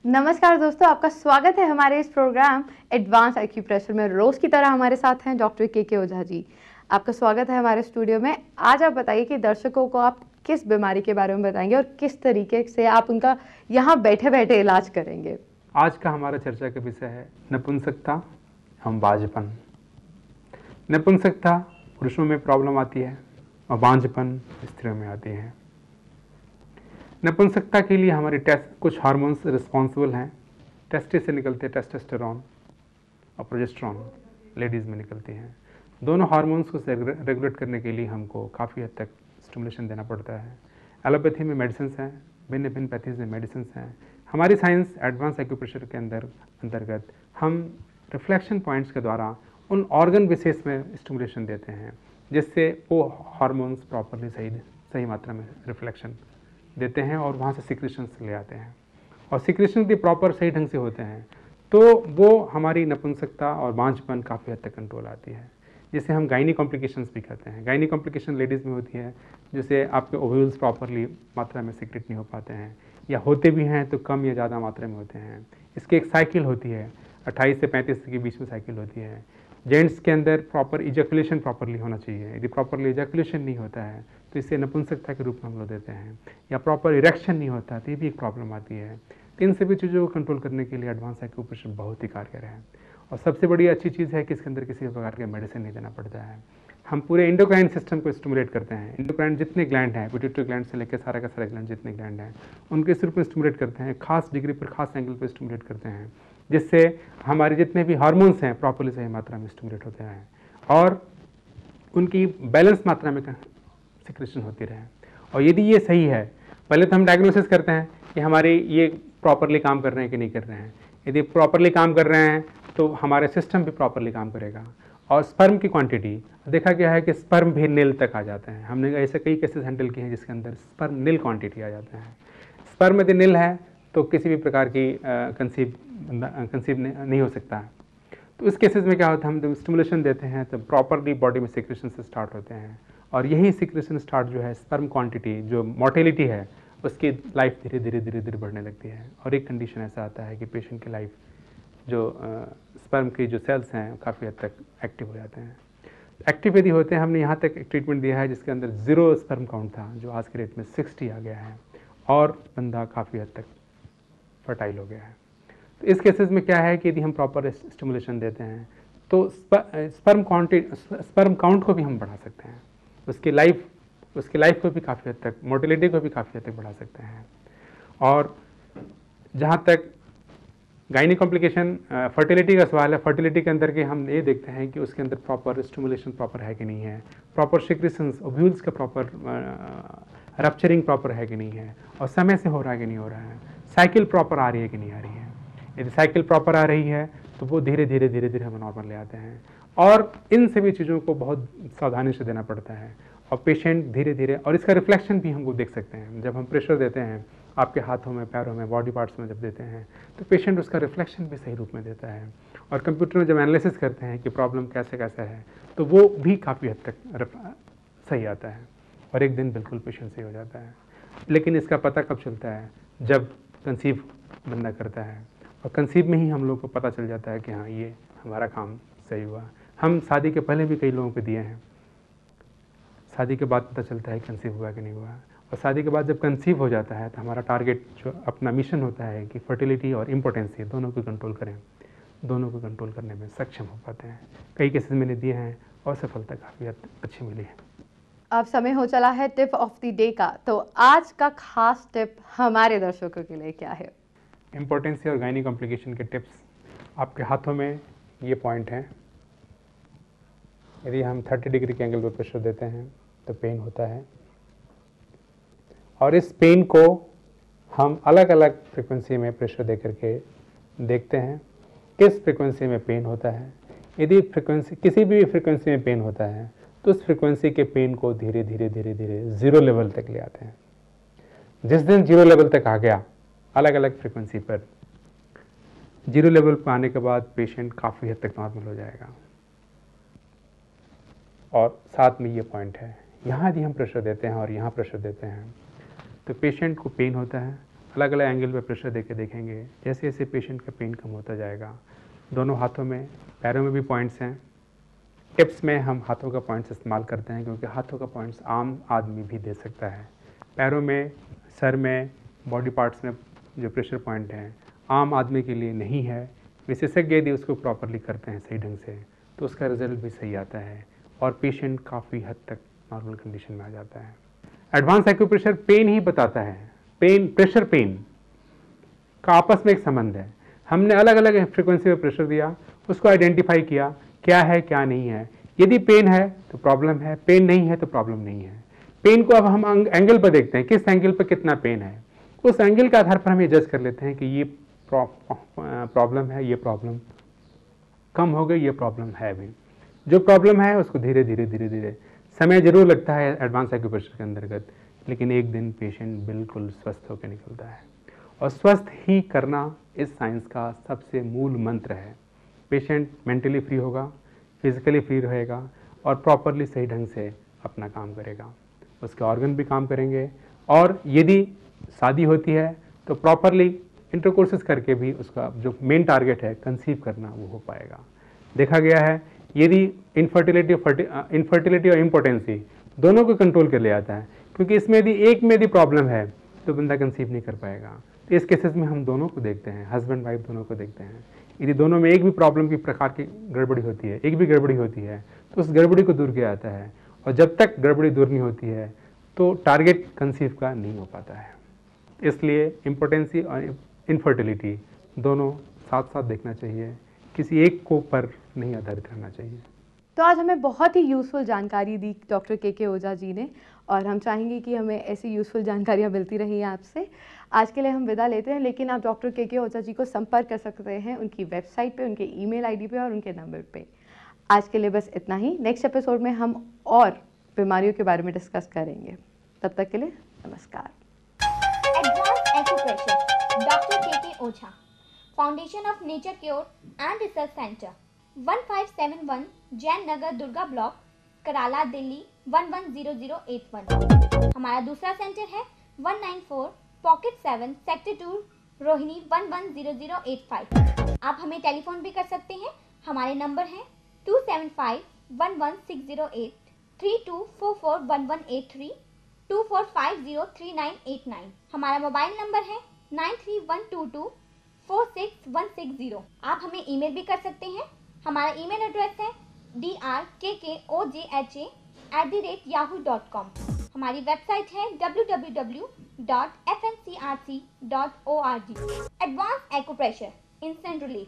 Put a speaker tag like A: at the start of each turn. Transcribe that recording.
A: नमस्कार दोस्तों, आपका स्वागत है हमारे इस प्रोग्राम एडवांस एक्यूप्रेशर में। रोज की तरह हमारे साथ हैं डॉक्टर के ओझा जी। आपका स्वागत है हमारे स्टूडियो में। आज आप बताइए कि दर्शकों को आप किस बीमारी के बारे में बताएंगे और किस तरीके से आप उनका यहाँ बैठे बैठे इलाज करेंगे।
B: आज का हमारा चर्चा का विषय है नपुंसकता एवं बांझपन। नपुंसकता पुरुषों में प्रॉब्लम आती है और बांझपन स्त्रियों में आती है। नपुंसकता के लिए हमारी कुछ हार्मोन्स रिस्पॉन्सिबल हैं। टेस्टिस से निकलते हैं टेस्टोस्टेरोन और प्रोजेस्टेरोन लेडीज़ में निकलती हैं। दोनों हार्मोन्स को रेगुलेट करने के लिए हमको काफ़ी हद तक स्टिमुलेशन देना पड़ता है। एलोपैथी में मेडिसिन हैं, भिन्न भिन्न पैथीज में मेडिसिन हैं। हमारी साइंस एडवांस एक्यूप्रेशर के अंतर्गत हम रिफ्लेक्शन पॉइंट्स के द्वारा उन ऑर्गन विशेष में स्टिमुलेशन देते हैं जिससे वो हार्मोन्स प्रॉपरली सही मात्रा में रिफ्लेक्शन देते हैं और वहाँ से सिक्रेशंस ले आते हैं और सिक्रेशन भी प्रॉपर सही ढंग से होते हैं तो वो हमारी नपुंसकता और बांझपन काफ़ी हद तक कंट्रोल आती है, जिसे हम गायनी कॉम्प्लिकेशंस भी कहते हैं। गायनी कॉम्प्लिकेशन लेडीज़ में होती है जिससे आपके ओव्यूल्स प्रॉपरली मात्रा में सिक्रेट नहीं हो पाते हैं या होते भी हैं तो कम या ज़्यादा मात्रा में होते हैं। इसकी एक साइकिल होती है, 28 से 35 के बीच में साइकिल होती है। जेंट्स के अंदर प्रॉपर इजैकुलेशन प्रॉपरली होना चाहिए। यदि प्रॉपरली इजैकुलेशन नहीं होता है तो इसे नपुंसकता के रूप में हम लोग देते हैं, या प्रॉपर इरेक्शन नहीं होता तो ये भी एक प्रॉब्लम आती है। तो इन सभी चीज़ों को कंट्रोल करने के लिए एडवांस एक्यूप्रेशर बहुत ही कारगर है। और सबसे बड़ी अच्छी चीज़ है कि इसके अंदर किसी प्रकार के मेडिसिन नहीं देना पड़ता है। हम पूरे इंडोक्राइन सिस्टम को स्टिमुलेट करते हैं। इंडोक्राइन जितने ग्लैंड हैं, पिट्यूटरी ग्लैंड से लेकर सारा का सारा ग्लैंड जितने ग्लैंड हैं उनके इस रूप में स्टिमुलेट करते हैं, खास डिग्री पर खास एंगल पर स्टिमुलेट करते हैं, जिससे हमारे जितने भी हार्मोन्स हैं प्रॉपरली सही मात्रा में स्टिमुलेट होते हैं और उनकी बैलेंस मात्रा में सिक्रेशन होती रहे। और यदि ये सही है, पहले तो हम डायग्नोसिस करते हैं कि हमारे ये प्रॉपरली काम कर रहे हैं कि नहीं कर रहे हैं। यदि प्रॉपरली काम कर रहे हैं तो हमारे सिस्टम भी प्रॉपरली काम करेगा। और स्पर्म की क्वांटिटी देखा गया है कि स्पर्म भी नील तक आ जाते हैं। हमने ऐसे कई केसेस हैंडल किए हैं जिसके अंदर स्पर्म नील क्वांटिटी आ जाते हैं। स्पर्म यदि नील है तो किसी भी प्रकार की कंसीव नहीं हो सकता है। तो इस केसेस में क्या होता है, हम जब स्टिमुलेशन देते हैं तो प्रॉपरली बॉडी में सिक्रेशन से स्टार्ट होते हैं और यही सिक्रेशन स्टार्ट जो है स्पर्म क्वांटिटी जो मोर्टेलिटी है उसकी लाइफ धीरे धीरे धीरे धीरे बढ़ने लगती है। और एक कंडीशन ऐसा आता है कि पेशेंट की लाइफ जो स्पर्म की जो सेल्स हैं काफ़ी हद तक एक्टिव हो जाते हैं। एक्टिव यदि होते हैं, हमने यहाँ तक एक ट्रीटमेंट दिया है जिसके अंदर 0 स्पर्म काउंट था जो आज के रेट में 60 आ गया है और बंदा काफ़ी हद तक फर्टाइल हो गया है। तो इस केसेस में क्या है कि यदि हम प्रॉपर स्टिमुलेशन देते हैं तो स्पर्म काउंट को भी हम बढ़ा सकते हैं, उसकी लाइफ को भी काफ़ी हद तक, मोर्टेलिटी को भी काफ़ी हद तक बढ़ा सकते हैं। और जहाँ तक गायनी कॉम्प्लिकेशन फर्टिलिटी का सवाल है, फर्टिलिटी के अंदर के हम ये देखते हैं कि उसके अंदर प्रॉपर स्टिमुलेशन प्रॉपर है कि नहीं है, प्रॉपर सिक्रेशंस ओव्यूल्स का प्रॉपर रप्चरिंग प्रॉपर है कि नहीं है और समय से हो रहा है कि नहीं हो रहा है, साइकिल प्रॉपर आ रही है कि नहीं आ रही है। यदि साइकिल प्रॉपर आ रही है तो वो धीरे धीरे धीरे धीरे हम नॉर्मल ले आते हैं। और इन सभी चीज़ों को बहुत सावधानी से देना पड़ता है और पेशेंट धीरे धीरे, और इसका रिफ्लेक्शन भी हमको देख सकते हैं जब हम प्रेशर देते हैं आपके हाथों में, पैरों में, बॉडी पार्ट्स में जब देते हैं तो पेशेंट उसका रिफ्लेक्शन भी सही रूप में देता है। और कंप्यूटर में जब एनालिसिस करते हैं कि प्रॉब्लम कैसे कैसे है तो वो भी काफ़ी हद तक सही आता है और एक दिन बिल्कुल पेशेंट सही हो जाता है। लेकिन इसका पता कब चलता है, जब कंसीव बंदा करता है और कंसीव में ही हम लोग को पता चल जाता है कि हाँ ये हमारा काम सही हुआ। हम शादी के पहले भी कई लोगों को दिए हैं, शादी के बाद पता चलता है कंसीव हुआ कि नहीं हुआ। और शादी के बाद जब कंसीव हो जाता है तो हमारा टारगेट जो अपना मिशन होता है कि फर्टिलिटी और इम्पोर्टेंसी दोनों को कंट्रोल करें, दोनों को कंट्रोल करने में सक्षम हो पाते हैं। कई केसेस मैंने दिए हैं और सफलता काफ़ी अच्छी मिली है।
A: अब समय हो चला है टिप ऑफ द डे का, तो आज का खास टिप हमारे दर्शकों के लिए क्या है?
B: इम्पोर्टेंसी और गायनी कॉम्प्लिकेशन के टिप्स आपके हाथों में ये पॉइंट हैं। यदि हम 30 डिग्री के एंगल पर प्रेशर देते हैं तो पेन होता है और इस पेन को हम अलग अलग फ्रीक्वेंसी में प्रेशर दे करके देखते हैं किस फ्रीक्वेंसी में पेन होता है। यदि किसी भी फ्रीक्वेंसी में पेन होता है तो उस फ्रीक्वेंसी के पेन को धीरे धीरे धीरे धीरे 0 लेवल तक ले आते हैं। जिस दिन 0 लेवल तक आ गया, अलग अलग फ्रीक्वेंसी पर 0 लेवल पर आने के बाद पेशेंट काफ़ी हद तक नॉर्मल हो जाएगा। और साथ में ये पॉइंट है, यहाँ यदि हम प्रेशर देते हैं और यहाँ प्रेशर देते हैं तो पेशेंट को पेन होता है, अलग अलग एंगल पे प्रेशर देके देखेंगे। जैसे जैसे पेशेंट का पेन कम होता जाएगा, दोनों हाथों में, पैरों में भी पॉइंट्स हैं। टिप्स में हम हाथों का पॉइंट्स इस्तेमाल करते हैं क्योंकि हाथों का पॉइंट्स आम आदमी भी दे सकता है। पैरों में, सर में, बॉडी पार्ट्स में जो प्रेशर पॉइंट हैं आम आदमी के लिए नहीं है। विशेषज्ञ यदि उसको प्रॉपरली करते हैं सही ढंग से तो उसका रिजल्ट भी सही आता है और पेशेंट काफ़ी हद तक नॉर्मल कंडीशन में आ जाता है। एडवांस एक्यूप्रेशर पेन ही बताता है। पेन, प्रेशर पेन का आपस में एक संबंध है। हमने अलग अलग फ्रिक्वेंसी पे प्रेशर दिया, उसको आइडेंटिफाई किया क्या है क्या नहीं है। यदि पेन है तो प्रॉब्लम है, पेन नहीं है तो प्रॉब्लम नहीं है। पेन को अब हम एंगल पर देखते हैं, किस एंगल पर कितना पेन है। उस एंगल के आधार पर हम ये जज कर लेते हैं कि ये प्रॉब्लम है, ये प्रॉब्लम कम हो गई, ये प्रॉब्लम है भी। जो प्रॉब्लम है उसको धीरे धीरे धीरे धीरे, समय जरूर लगता है एडवांस एक्यूप्रेशर के अंतर्गत, लेकिन एक दिन पेशेंट बिल्कुल स्वस्थ होकर निकलता है। और स्वस्थ ही करना इस साइंस का सबसे मूल मंत्र है। पेशेंट मेंटली फ्री होगा, फिजिकली फ्री रहेगा और प्रॉपरली सही ढंग से अपना काम करेगा, उसके ऑर्गन भी काम करेंगे। और यदि शादी होती है तो प्रॉपरली इंटरकोर्सेस करके भी उसका जो मेन टारगेट है कंसीव करना वो हो पाएगा। देखा गया है यदि इनफर्टिलिटी और इम्पोटेंसी दोनों को कंट्रोल कर ले आता है, क्योंकि इसमें यदि एक में यदि प्रॉब्लम है तो बंदा कंसीव नहीं कर पाएगा। तो इस केसेस में हम दोनों को देखते हैं, हस्बैंड वाइफ दोनों को देखते हैं। यदि दोनों में एक भी प्रॉब्लम की प्रकार की गड़बड़ी होती है, एक भी गड़बड़ी होती है, तो उस गड़बड़ी को दूर किया जाता है। और जब तक गड़बड़ी दूर नहीं होती है तो टारगेट कंसीव का नहीं हो पाता है। इसलिए इम्पोटेंसी और इनफर्टिलिटी दोनों साथ साथ देखना चाहिए, किसी एक को पर नहीं आधारित रहना चाहिए।
A: तो आज हमें बहुत ही यूज़फुल जानकारी दी डॉक्टर के ओझा जी ने, और हम चाहेंगे कि हमें ऐसी यूज़फुल जानकारियाँ मिलती रही आपसे। आज के लिए हम विदा लेते हैं, लेकिन आप डॉक्टर के ओझा जी को संपर्क कर सकते हैं उनकी वेबसाइट पे, उनके ईमेल आईडी पे और उनके नंबर पे। आज के लिए बस इतना ही। नेक्स्ट एपिसोड में हम और बीमारियों के बारे में डिस्कस करेंगे। तब तक के लिए नमस्कार।
C: Advance acupressure doctor K Ojha, foundation of nature cure and research centre, 1571 Jain Nagar, Durga block, Karala, Delhi 110081। हमारा दूसरा सेंटर है 194 पॉकेट 7 सेक्टर 2 रोहिणी 110085। आप हमें टेलीफोन भी कर सकते हैं। हमारे नंबर हैं 275-11608, 3244-1183, 24503989। हमारा मोबाइल नंबर है 9312246160। आप हमें ईमेल भी कर सकते हैं। हमारा ईमेल एड्रेस है drkkoja@yahoo.com। हमारी वेबसाइट है www.fncrc.org। Advance acupressure, instant relief.